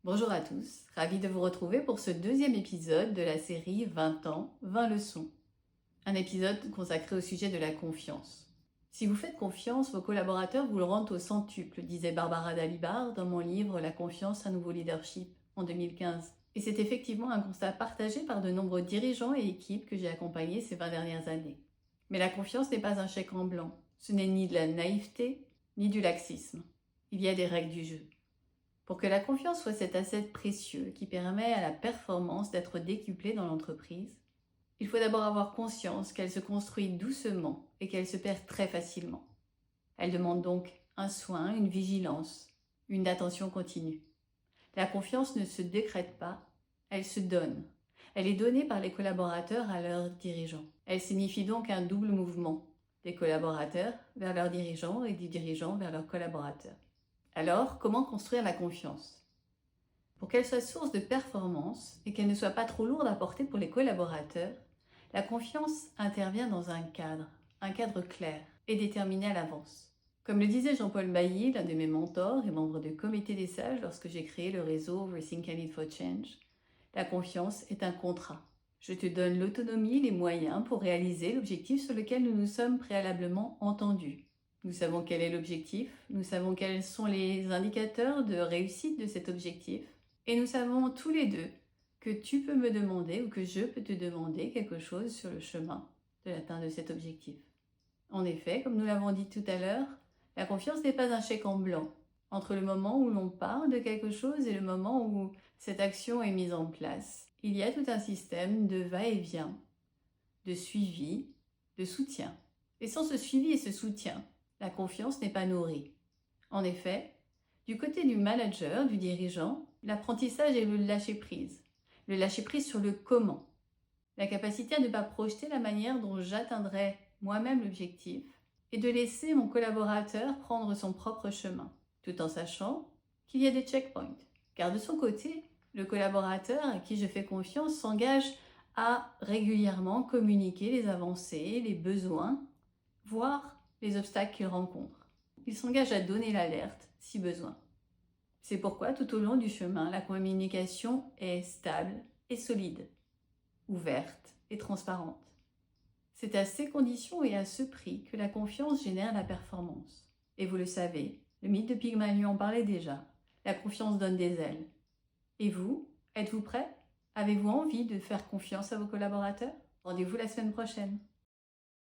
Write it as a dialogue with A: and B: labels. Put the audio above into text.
A: Bonjour à tous, ravi de vous retrouver pour ce deuxième épisode de la série 20 ans, 20 leçons. Un épisode consacré au sujet de la confiance. Si vous faites confiance, vos collaborateurs vous le rendent au centuple, disait Barbara Dalibard dans mon livre La confiance, un nouveau leadership en 2015. Et c'est effectivement un constat partagé par de nombreux dirigeants et équipes que j'ai accompagnés ces 20 dernières années. Mais la confiance n'est pas un chèque en blanc. Ce n'est ni de la naïveté, ni du laxisme. Il y a des règles du jeu. Pour que la confiance soit cet asset précieux qui permet à la performance d'être décuplée dans l'entreprise, il faut d'abord avoir conscience qu'elle se construit doucement et qu'elle se perd très facilement. Elle demande donc un soin, une vigilance, une attention continue. La confiance ne se décrète pas, elle se donne. Elle est donnée par les collaborateurs à leurs dirigeants. Elle signifie donc un double mouvement, des collaborateurs vers leurs dirigeants et des dirigeants vers leurs collaborateurs. Alors, comment construire la confiance? Pour qu'elle soit source de performance et qu'elle ne soit pas trop lourde à porter pour les collaborateurs, la confiance intervient dans un cadre clair et déterminé à l'avance. Comme le disait Jean-Paul Bailly, l'un de mes mentors et membre du comité des sages lorsque j'ai créé le réseau Racing Candidate for Change, la confiance est un contrat. Je te donne l'autonomie, les moyens pour réaliser l'objectif sur lequel nous nous sommes préalablement entendus. Nous savons quel est l'objectif, nous savons quels sont les indicateurs de réussite de cet objectif, et nous savons tous les deux que tu peux me demander ou que je peux te demander quelque chose sur le chemin de l'atteinte de cet objectif. En effet, comme nous l'avons dit tout à l'heure, la confiance n'est pas un chèque en blanc. Entre le moment où l'on parle de quelque chose et le moment où cette action est mise en place, il y a tout un système de va-et-vient, de suivi, de soutien. Et sans ce suivi et ce soutien, la confiance n'est pas nourrie. En effet, du côté du manager, du dirigeant, l'apprentissage est le lâcher-prise. Le lâcher-prise sur le comment. La capacité à ne pas projeter la manière dont j'atteindrai moi-même l'objectif et de laisser mon collaborateur prendre son propre chemin, tout en sachant qu'il y a des checkpoints. Car de son côté, le collaborateur à qui je fais confiance s'engage à régulièrement communiquer les avancées, les besoins, voire les obstacles qu'il rencontre. Il s'engage à donner l'alerte si besoin. C'est pourquoi tout au long du chemin, la communication est stable et solide, ouverte et transparente. C'est à ces conditions et à ce prix que la confiance génère la performance. Et vous le savez, le mythe de Pygmalion en parlait déjà. La confiance donne des ailes. Et vous, êtes-vous prêt? Avez-vous envie de faire confiance à vos collaborateurs? Rendez-vous la semaine prochaine.